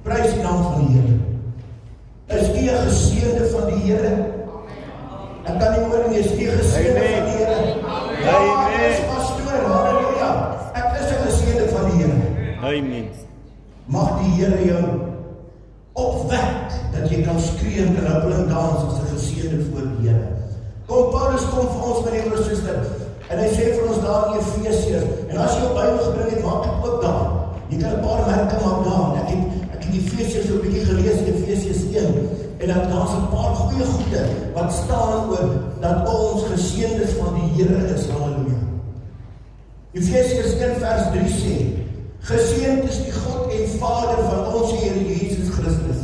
Prys die naam van die Here. Is u 'n geseënde van die Here? Ek kan nie hoor nie, is u 'n geseënde van die Here? Ja, ek is pastoor, halleluja. Ek is 'n geseënde van die Here. Amen. Mag die Here jou opwek, dat jy kan skree en huppel en dans as 'n geseënde voor die Here. Paulus kom vir ons met die broers en susters, en hy sê vir ons daar in Efesiërs, en as jy jou Bybel gebring het, maak dit ook daar. Jy kan 'n paar merke maak daar. Ek het Efesiërs so 'n bietjie gelees, Efesiërs 1, en daar's 'n paar goeie goede wat staan oor dat ons geseëndes van die Here is. Halleluja. Efesiërs 1 vers 3 sê, geseënd is die God en Vader van ons Here Jesus Christus,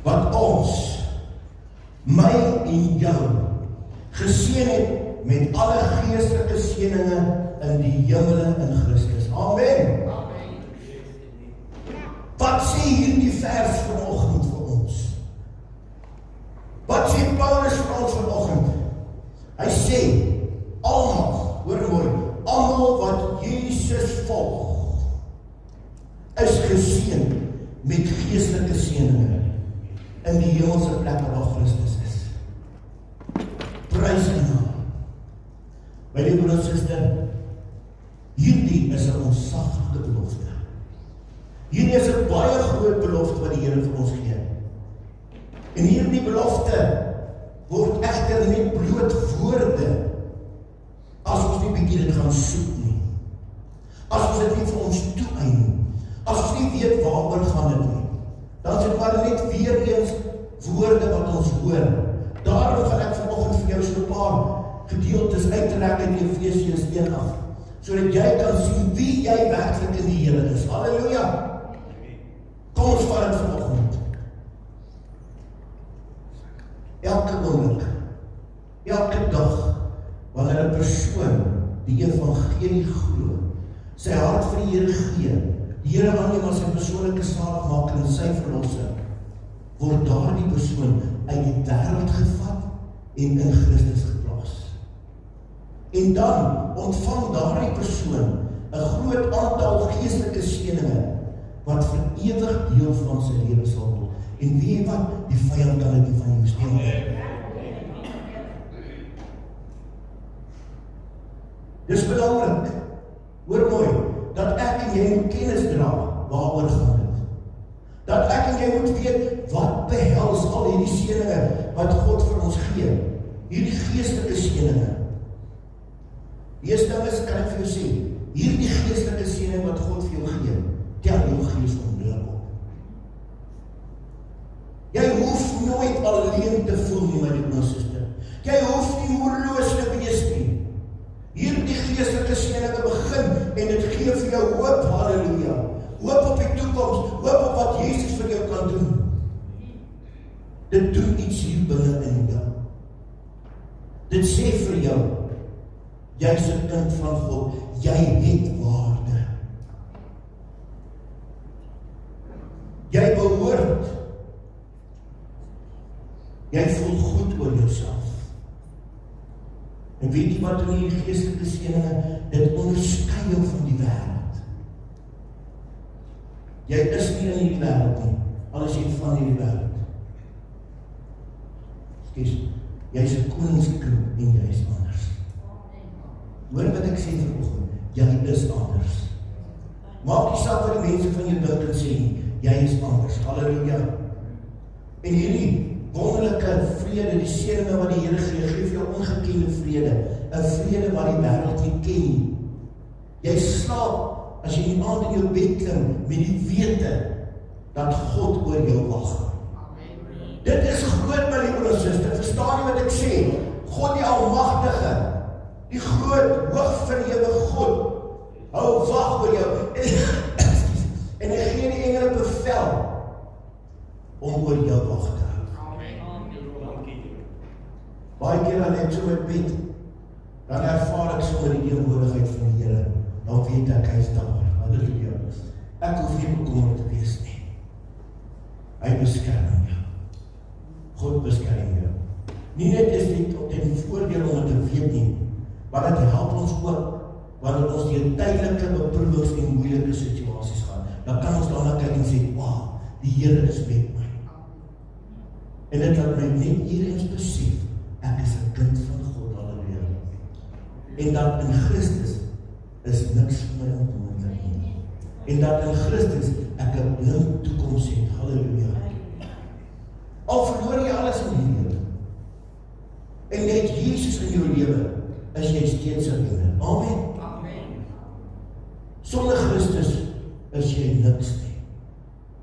wat ons, my en jou, geseën het met alle geestelike seëninge in die hemele in Christus. Amen. Wat sê hierdie vers vanoggend vir ons? Wat sê Paulus vir ons vanoggend? Hy sê, almal, hoor mooi, almal wat Jesus volg, is geseën met geestelike seëninge in die hemelse plek waar Christus is. Prys die naam. My liewe broer en suster, hierdie is 'n onsaglike belofte. Hierdie is 'n baie groot belofte wat die Here vir ons gee. En hierdie belofte word egter net bloot woorde as ons nie bietjie dit gaan soek nie. As ons dit nie vir ons toeëien nie. As ons nie weet waaroor gaan dit nie. Dan is dit maar net weer eens woorde wat ons hoor. Daarom gaan ek vanoggend vir jou so 'n paar gedeeltes uittrek uit Efesiërs 1 af, sodat jy kan sien wie jy werklik in die Here is. Halleluja. Kom ons vat dit vanoggend. Elke oomblik, elke dag, wanneer 'n persoon die evangelie glo, sy hart vir die Here gee, die Here aanneem as sy persoonlike saligmaker en sy verlosser, word daardie persoon uit die wêreld gevat en in Christus geplaas. En dan ontvang daardie persoon 'n groot aantal geestelike seëninge wat vir ewig deel van sy lewe sal word. En weet wat? Die vyand kan dit nie van jou steel nie. Dis belangrik, hoor mooi, dat ek en jy moet kennis dra waaroor gaan dit. Dat ek en jy moet weet wat behels al hierdie seëninge wat God vir ons gee. Hierdie geestelike seëninge. Die eerste ding is, kan ek vir jou sê, hierdie geestelike seëning wat God vir jou gee, tel jou gees onmiddellik op. Jy hoef nooit alleen te voel nie, my liewe suster. Jy hoef nie moedeloos te wees nie. Hierdie geestelike seëninge begin en dit gee vir jou hoop, halleluja. Hoop op die toekoms, hoop op wat Jesus vir jou kan doen. Dit doen iets hier binne in jou. Dit sê vir jou, jy is 'n kind van God, jy het waarde. Jy behoort. Jy voel goed oor jouself. En weet jy wat in hierdie geestelike seëninge, dit onderskei jou van die wêreld. Jy is nie in hierdie wêreld nie, al is jy van hierdie wêreld. Skus, jy is 'n koningskind en jy is anders. Hoor wat ek sê vanoggend, jy is anders. Maak nie saak wat die mense van jou dink en sê nie, jy is anders. Halleluja. En hierdie wonderlike vrede, die seëninge wat die Here gee, gee vir jou ongekende vrede, 'n vrede wat die wêreld nie ken nie. Jy slaap as jy die aand in jou bed klim met die wete dat God oor jou wag. Dit is groot, my liewe suster. Verstaan jy wat ek sê? God die Almagtige, die groot, hoogverhewe God, hou wag oor jou. En hy gee die engele bevel om oor jou wag te hou. Baie keer as ek so met bid, dan ervaar ek sommer die teenwoordigheid van die Here. Dan weet ek hy is daar. Halleluja. Ek hoef nie bekommerd te wees nie. Hy beskerm jou. God beskerm jou. Nie net is dit ten voordeel om het te weet nie, maar dit help ons ook wanneer ons deur tydelike beproewings en moeilike situasies gaan, dan kan ons daarna kyk en sê, wow, die Here is met my. En dit laat my net hierin besef, ek is 'n kind van God, halleluja. En dat in Christus is niks vir my onmoontlik nie. En dat in Christus ek 'n blink toekoms het, halleluja. Al verloor jy alles in die lewe, en jy het Jesus in jou lewe, is jy steeds 'n wenner. Amen. Sonder Christus is jy niks nie.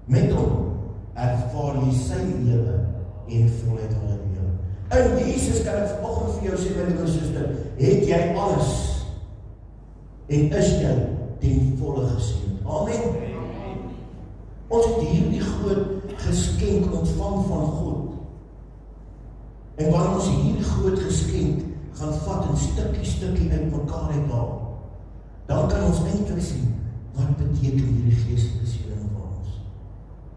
Met hom ervaar jy sy lewe en volheid, halleluja. In Jesus kan ek vanoggend vir jou sê, my liewe suster, het jy alles en is jy ten volle geseën. Amen. Ons het hierdie groot geskenk ontvang van God. En wanneer ons hierdie groot geskenk gaan vat en stukkie uit mekaar uithaal, dan kan ons eintlik sien, wat beteken hierdie geestelike seëning vir ons.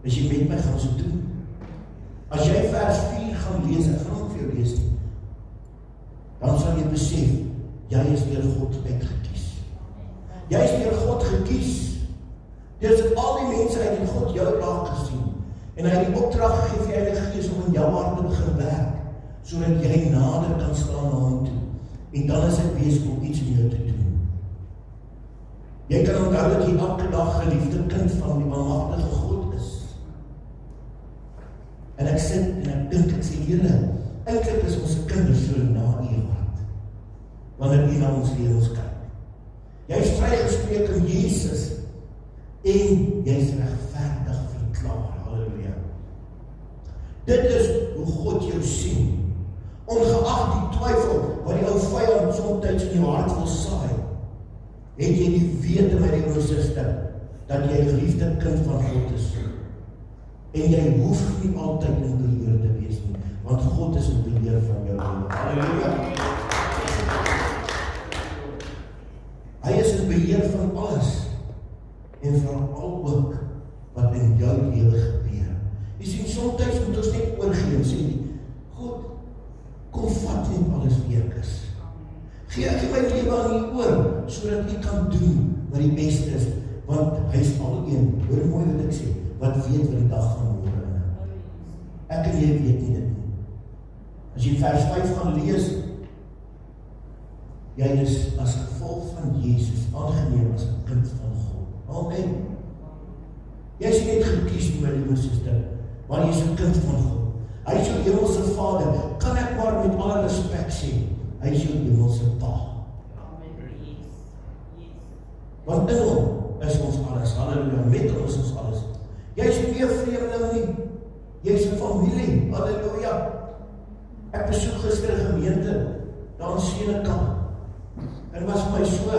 As jy met my gaan so doen, as jy vers 4 gaan lees, ek gaan ook vir jou lees nie, dan sal jy besef, jy is deur God uitgekies. Jy is deur God gekies. Dit is al die mense uit en God jou raak gesien. En hy het die opdrag gegee vir Heilige Gees om in jou hart te begin werk, sodat jy nader kan staan na hom toe. En dan is dit besig om iets in jou te doen. Jy kan onthou dat jy elke dag geliefde kind van die almagtige God is. En ek sit en ek dink, ek sê, Here, eintlik is ons kinders so na u hart, wanneer u na ons lewens kyk. Jy is vrygespreek in Jesus, en jy is regverdig verklaar, halleluja. Dit is hoe God jou sien, ongeag die twyfel, wat die ou vyand soms in jou hart wil saai, het jy die wete, my liewe suster, dat jy 'n geliefde kind van God is. En jy hoef nie altyd in beheer te wees nie, want God is in beheer van jou lewe. Halleluja. Hy is in beheer van alles, en vooral ook wat in jou lewe gebeur. Jy sien, soms moet ons net oorgee en sê, God, kom vat net alles wie ek is. Gee ek my lewe aan u oor, sodat u kan doen wat die beste is, want hy is al een, hoor mooi wat ek sê, wat weet wat die dag van môre is. Ek en jy weet nie dit nie. As jy vers 5 gaan lees, jy is as gevolg van Jesus aangeneem as 'n kind van God. Amen. Jy is nie net gekies nie, my liewe suster, maar jy is 'n kind van God. Hy is jou hemelse Vader, kan ek maar met alle respek sê, hy is jou hemelse Pa. Want in hom is ons alles, halleluja, met hom is ons alles. Jy is nie 'n vreemdeling nie, jy is 'n familie, halleluja. Ek besoek gister 'n gemeente, daar in Senekal, en was my so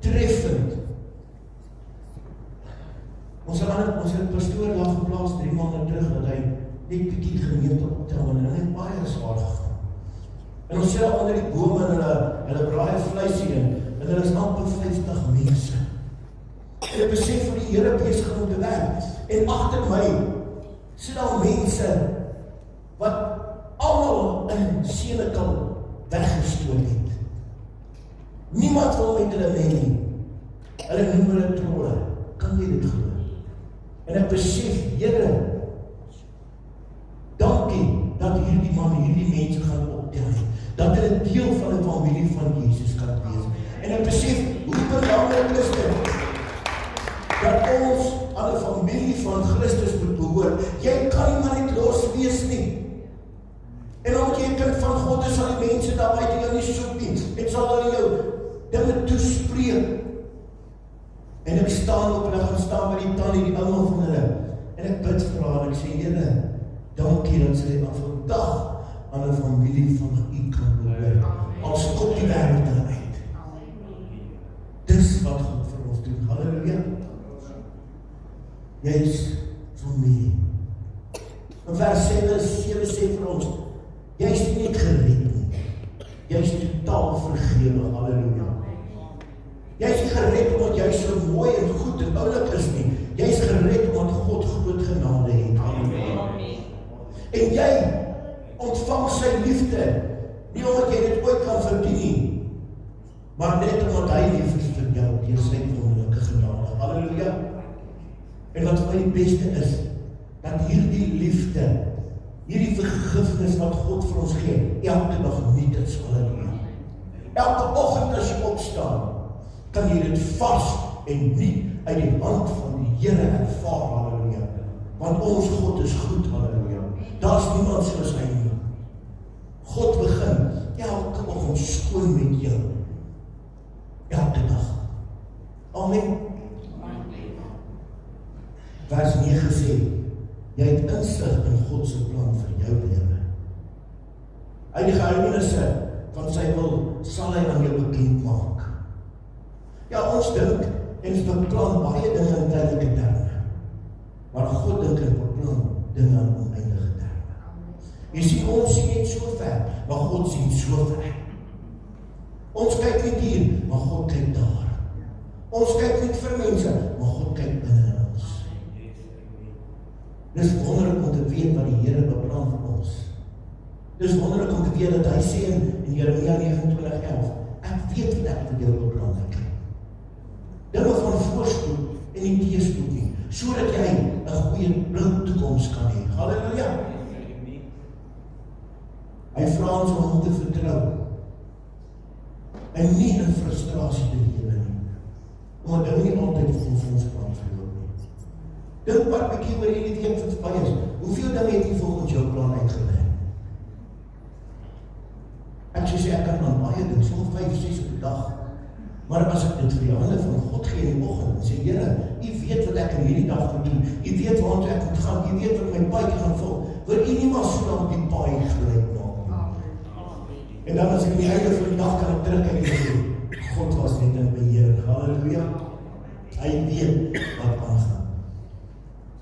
treffend. Ons het 'n pastoor daar geplaas 3 maande terug, dat hy net bietjie gemeente optel, en hy het baie swaar gegaan. En ons sit daar onder die bome, en hulle braai vleisie in, en hulle is amper 50 mense. En ek besef vir die Here besig om te werk, en agter my sit daar mense, wat almal in Senekal weggestoot het. Niemand wil met hulle mee nie. Hulle noem hulle trolle. Kan jy dit glo? En ek besef, Here, dankie dat hierdie man, hierdie mense gaan optel, dat hulle deel van die familie van Jesus kan wees. En ek besef, hoe belangrik is dit, dat ons aan die familie van Christus moet behoort. Jy kan nie maar net los wees nie. En omdat jy 'n kind van God is, sal die mense daar buite jou nie soek nie. Ek sal hulle jou dinge toespreek. En ek staan op en ek gaan staan by die tannie, die ouma van hulle. En ek bid vir haar en ek sê, Here, dankie dat sy aan vandag aan 'n familie van u kan behoort. Al skop die wêreld hulle uit. Dis wat God vir ons doen. Halleluja. Jy is familie. In vers 7 sê vir ons, jy is nie net gered nie. Jy is totaal vergewe. Halleluja. Jy is nie gered omdat jy so mooi en goed en oulik is nie. Jy is gered omdat God groot genade het. Halleluja. En jy ontvang sy liefde, nie omdat jy dit ooit kan verdien nie, maar net omdat hy lief is vir jou, deur sy wonderlike genade. Halleluja. En wat vir my die beste is, dat hierdie liefde, hierdie vergifnis wat God vir ons gee, elke dag nuut is. Halleluja. Elke oggend as jy opstaan, kan jy dit vars en nuut uit die hand van die Here ervaar. Halleluja. Want ons God is goed. Halleluja. Daar's niemand soos hy nie. God begin elke oggend skoon met jou. Elke dag. Amen. Vers 9 sê, jy het insig in God se plan vir jou lewe. Uit die geheimenisse van sy wil sal hy aan jou bekend maak. Ja, ons dink en ons beplan baie dinge in tydelike terme. Maar God dink en beplan dinge in oneindige terme. Jy sien, ons sien net so ver, maar God sien so ver. Ons kyk net hier, maar God kyk daar. Ons kyk net vir mense, maar God kyk binne in ons. Dis wonderlik om te weet wat die Here beplan vir ons. Dis wonderlik om te weet dat hy sê in Jeremia 29:11, ek weet wat ek vir jou beplan het. Dinge van voorspoed en nie teëspoed nie, sodat jy 'n goeie blink toekoms kan hê. Halleluja. Hy vra ons om hom te vertrou en nie in frustrasie te lewe nie, omdat dinge nie altyd volgens ons plan verloop nie. Dink maar 'n bietjie oor hierdie week wat verby is. Hoeveel dinge het nie volgens jou plan uitgewerk? Ek sê ek kan aan baie doen, so 5, 6 op die dag. Maar as ek dit vir die hande van God gee in die oggend, en sê, Here, U weet wat ek in hierdie dag moet doen, U weet waartoe ek moet gaan, U weet wat my paadjie gaan volg, wil U nie maar so lank die paadjie gelyk maak nie. En dan as ek in die einde van die dag kan ek terugkyk en sê, God was net in beheer. Halleluja. Hy weet wat aangaan.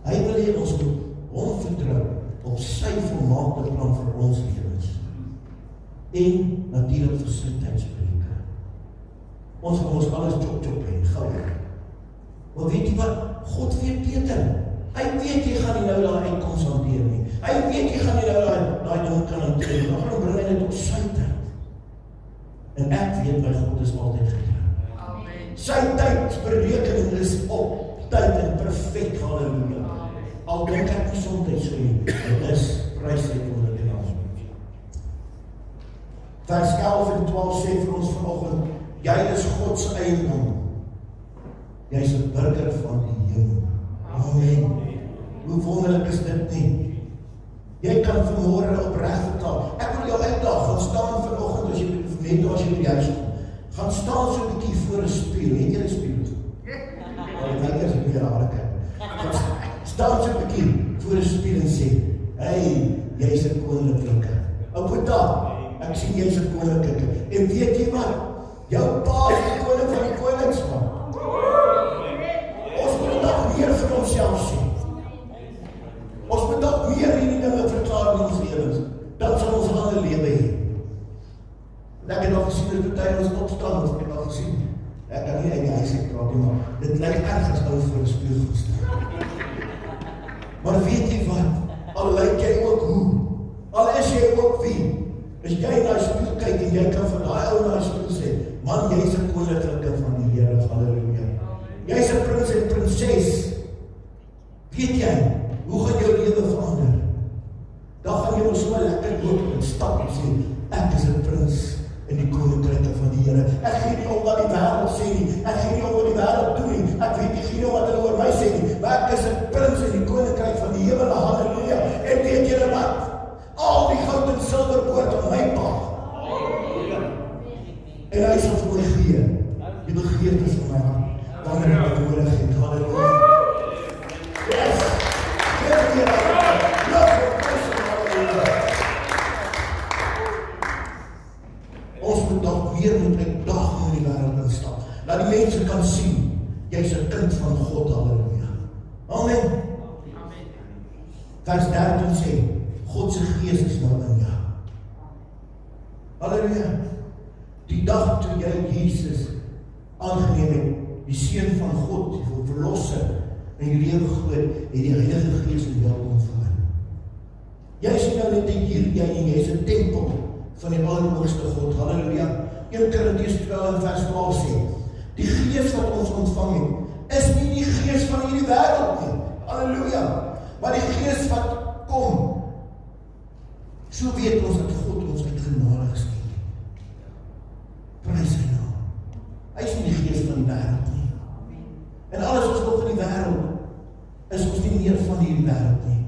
Hy wil hê ons moet hom vertrou op sy volmaakte plan vir ons lewens. En natuurlik vir sy tydspreke. Ons wil ons alles chop en gou. Maar weet jy wat? God weet beter. Hy weet jy gaan nie nou daai uitkoms hanteer nie. Hy weet jy gaan nie nou daai ding kan hanteer nie. Maar bring hy dit op sy tyd. En ek weet my God is altyd getrou. Amen. Sy tydsberekening is op tyd en perfek. Halleluja. Al dink ek nie soms so nie. Dit is prys hy wonderlike naam. Vers 11 en 12 sê vir ons vanoggend, jy is God se eiendom. Jy is 'n burger van die hemel. Amen. Hoe wonderlik is dit nie? Jy kan vanmôre opreg verklaar. Ek wil jou uitdaag, gaan staan vanoggend as jy net as jy by die huis kom. Gaan staan so 'n bietjie voor 'n spieël. Het jy 'n spieël? Dit lyk as ek meer harde kyk. Staan so 'n bietjie voor 'n spieël en sê, hey, jy's 'n koninklike. Oupa, ek sien jy's 'n koninklike. En weet jy wat? Jou pa is die koning van die konings, man. Ons moet nog meer vir onsself sien. Ons moet nog meer hierdie dinge verklaar in ons lewens. Dan sal ons 'n ander lewe hê. Ek het nog gesien dat party ons opstaan, of ek het nog gesien. Ek kan nie uit die huis praat nie, maar dit lyk ergens ou voor 'n spieël gestaan. Maar weet jy wat? Al lyk jy ook hoe? Al is jy ook wie? As jy na die spieël kyk en jy kan van daai ou na die spieël sê, man, jy's 'n koninklike van die Here. Halleluja. Jy's 'n prins en prinses. Weet jy, hoe gaan jou lewe verander? Dan gaan jy so lekker loop en stap en sê, ek is 'n prins in die koninkryke van die Here. Ek gee nie om wat die wêreld sê nie. Ek gee nie om wat die wêreld doen nie. Ek weet nie wat hulle oor my sê nie. Maar ek is 'n prins in die koninkryk van die hemel. Halleluja. En weet julle wat? Al die goud en silwer behoort aan my Pa. En hy sal vir my gee die begeertes van my hart, wanneer ek dit nodig het. Halleluja. Yes. Geef hier aan. Ons moet nog meer met uitdaging in die wêreld instap. Laat die mense kan sien, jy's 'n kind van God. Halleluja. Amen. Vers 13 sê, God se gees is nou in jou. Halleluja. Die dag toe jy Jesus aangeneem het, die Seun van God, die Verlosser, in jou lewe geglo het, het die Heilige Gees in jou kom woon. Jy is nou net hier, jy is 'n tempel van die Allerhoogste God. Halleluja. 1 Korintiërs 12 vers 12 sê, die gees wat ons ontvang het, is nie die gees van hierdie wêreld nie. Halleluja. Maar die gees wat kom, so weet ons dat God ons uit genade geskenk het. Prys sy naam. Hy is nie die gees van die wêreld nie. En alles wat nog in die wêreld is ons nie meer van hierdie wêreld nie.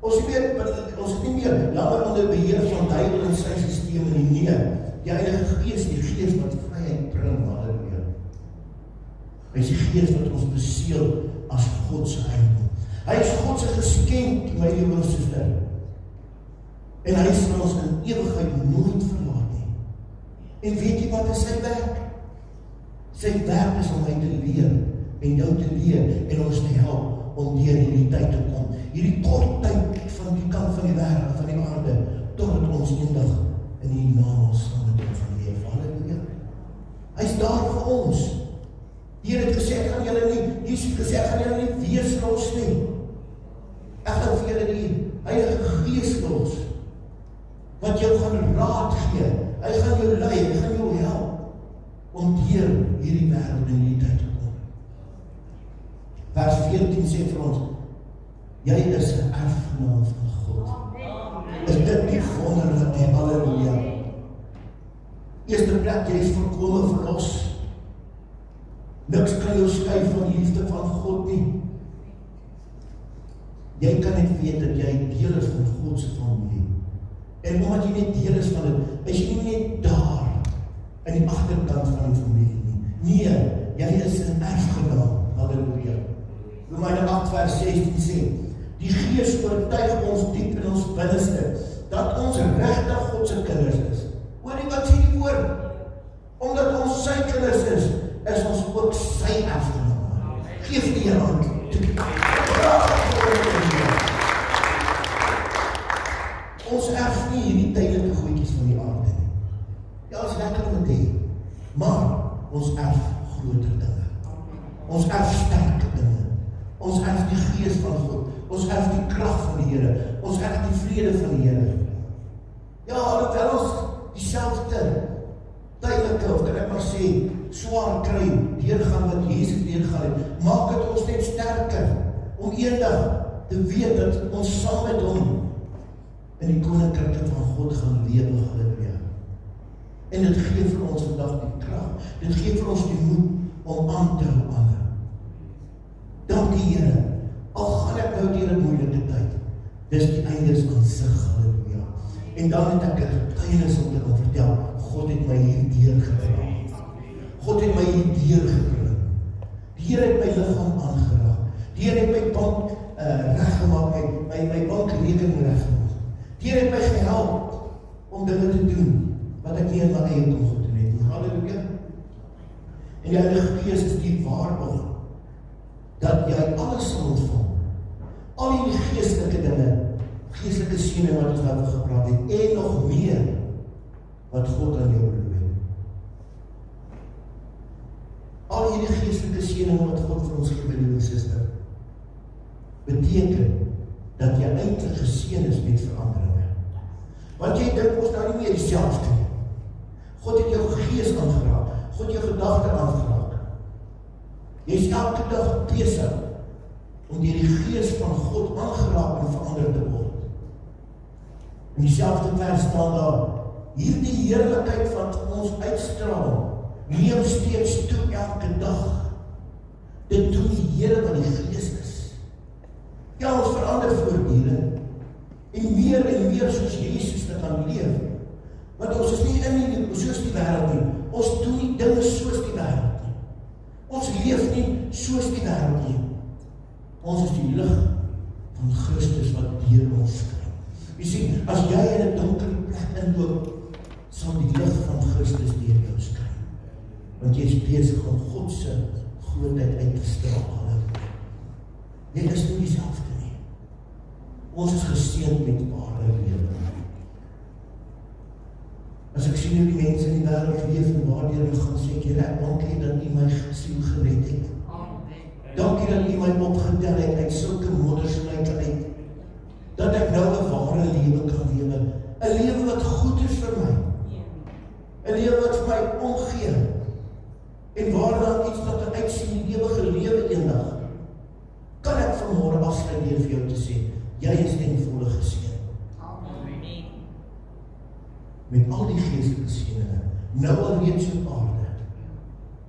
Ons is nie meer langer onder beheer van duiwel en sy systeem nie. Nee, die Heilige Gees, die gees wat vryheid bring, halleluja. Hy is die gees wat ons beseël as God se eiendom. Hy is God se geskenk, my liewe suster. En hy sal ons in ewigheid nooit verlaat nie. En weet jy wat is sy werk? Sy werk is om my te leer en jou te leer en ons te help om deur hierdie tyd te kom. Hierdie kort tyd van die kant van die wêreld, van die aarde, totdat ons eendag in die hemel saam met hom gaan leef. Halleluja. Hy is daar vir ons. Die Here het gesê, gaan julle nie, Jesus het gesê, gaan julle nie weeslos nie. Ek gaan vir julle die Heilige Gees los, wat jou gaan raad gee. Hy gaan jou lei, hy gaan jou help om deur hierdie wêreld in hierdie tyd te kom. Vers 14 sê vir ons, jy is 'n erfgenaam van God. Is dit nie wonderlik nie? Halleluja. Eerste plek, jy is volkome verlos. Niks kan jou skei van die liefde van God nie. Jy kan net weet dat jy deel is van God se familie. En omdat jy net deel is van dit, is jy nie net daar in die agterkant van die familie nie. Nee, jy is 'n erfgenaam. Halleluja. Romeine 8 vers 16 sê, die Gees oortuig ons diep in ons binneste, dat ons regtig God se kinders is. Hoor jy wat sê die woord? Omdat ons sy kinders is ons ook sy erfgenaam. Geef die Here hand. Ons erf nie hierdie tydelike goedjies van die aarde nie. Ja, is lekker om te hê, maar ons erf groter dinge. Ons erf sterke dinge. Ons erf die Gees van God. Ons erf die krag van die Here. Ons erf die vrede van die Here. Ja, alhoewel ons dieselfde tydelike, of kan ek maar sê, swaar kry, deurgaan wat Jesus deurgaan het, maak dit ons net sterker, om eendag te weet dat ons saam met hom in die koninkryk van God gaan lewe, halleluja. En dit gee vir ons vandag die krag, dit gee vir ons die moed om aan te hou ander. Dankie Here, al gaan ek nou deur 'n moeilike tyd, dis die eindes aan sig, halleluja. En dan het ek 'n getuienis om te kan vertel, God het my hierdeur gebring. God het my hierdeur gebring. Die Here het my liggaam aangeraak. Die Here het my bank reggemaak, my bankrekening reggemaak. Die Here het my gehelp om dinge te doen wat ek nie in my eie kon gedoen het nie. Halleluja. En die Heilige Gees is die waarborg dat jy alles sal ontvang. Al die geestelike dinge, geestelike seëning wat ons nou gepraat het, en nog meer wat God aan jou beloof het. Al hierdie geestelike seëning wat God vir ons gee, my liewe suster, beteken dat jy eintlik geseën is met veranderinge. Want jy dink ons nou nie meer dieselfde nie. God het jou gees aangeraak, God jou gedagte aangeraak. Jy is elke dag besig om deur die Gees van God aangeraak en verander te word. In dieselfde vers staan daar, hierdie heerlikheid wat ons uitstraal, neem steeds toe elke dag. Dit doen die Here wat die Gees is. Ja, ons verander voortdurend en meer soos Jesus te gaan leef. Want ons is nie in soos die wêreld nie. Ons doen nie dinge soos die wêreld nie. Ons leef nie soos die wêreld nie. Ons is die lig van Christus wat deur ons skyn. Jy sien, as jy in 'n donker plek inloop, sal die lig van Christus deur jou skyn. Want jy is besig om God se grootheid uit te straal. Jy is nie dieselfde nie. Ons is geseënd met ware lewe. As ek sien hoe die mense in die wêreld leef en waardeur hulle gaan, sê ek, Here, dankie dat U my siel gered het. Dankie dat U my opgetel het uit sulke moddersluite uit. Dat ek nou 'n ware lewe kan lewe. 'n Lewe wat goed is vir my. 'n lewe wat vir my omgee, en waar dan iets wat uitsien die ewige lewe eendag, kan ek vanmôre afsluit deur vir jou te sê, jy is ten volle geseën. Amen. Met al die geestelike seëninge, nou alreeds op aarde,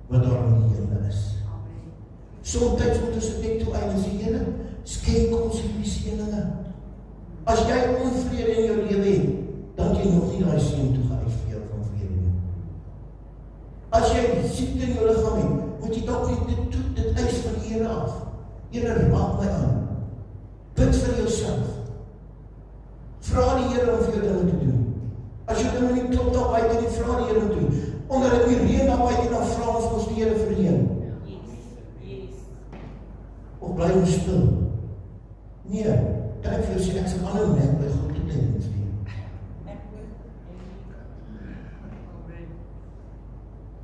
wat daar in die hemel is. Soms moet ons dit net toe eien en sê, Here, skenk ons hierdie seëninge. As jy onvrede in jou lewe het, dan jy nog nie daai seën toe geuit vir jou van vrede nie. As jy siekte in jou liggaam het, moet jy dalk net dit eis van die Here af. Here, raak my aan. Bid vir jouself. Vra die Here om vir jou dinge te doen. As jy dinge nie klop daar buite nie, vra die Here om te doen. Omdat dit nie reën daar buite, dan vra ons die Here vir reën. Of bly ons stil? Nee, kan ek vir jou sê, ek sal aanhou net by God te dink stuur.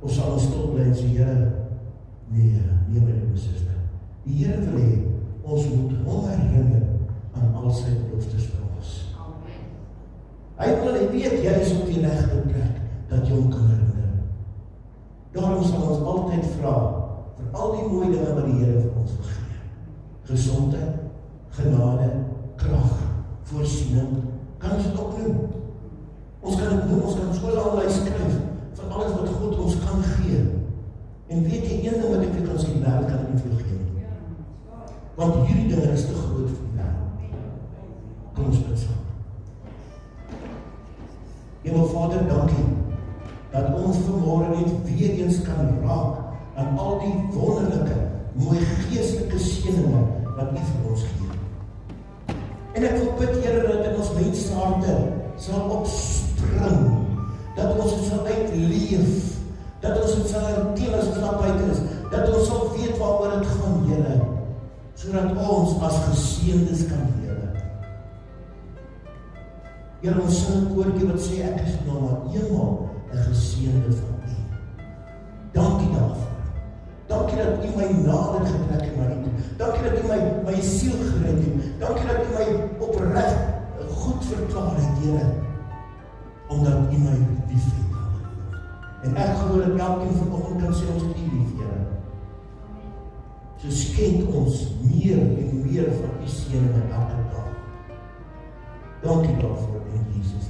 Of sal ons stil bly en sê, Here, nee, my liewe suster. Die Here wil hê, ons moet hom herinner aan al sy beloftes vir ons. Hy wil hê, weet jy is op die regte plek, dat jy hom kan herinner. Daarom sal ons altyd vra, vir al die mooi dinge wat die Here vir ons wil gee. Gesondheid, genade, krag, voorsiening, kan ons dit opnoem. Ons kan dit noem, ons kan so 'n lang lys skryf, van alles wat God ons kan gee. En weet jy, een ding wat ek vir kan sê, die wêreld kan dit nie vir jou gee nie. Want hierdie dinge is te groot vir die wêreld. Kom ons bid saam. Hemel Vader, dankie, dat ons vanmôre net weer eens kan raak aan al die wonderlike, mooi geestelike seëninge wat U vir ons gee. En ek wil bid, Here, dat in ons mensharte sal opspring, dat ons dit sal uitleef, dat ons dit sal herken as ons daar buite is, dat ons sal weet waaroor dit gaan, Here, sodat ons as geseëndes kan lewe. Here, ons sing 'n koortjie wat sê, ek is nou maar eenmaal 'n geseënde van U. Dankie daarvoor. Dankie dat U my nader getrek het na U toe. Dankie dat U my siel gered het. Dankie dat U my opreg goed verklaar het, Here, omdat U my liefhet. En ek glo dat elkeen vanoggend kan sê ons het U lief, Here. So skenk ons meer en meer van U seëninge elke dag. Dankie daarvoor in Jesus.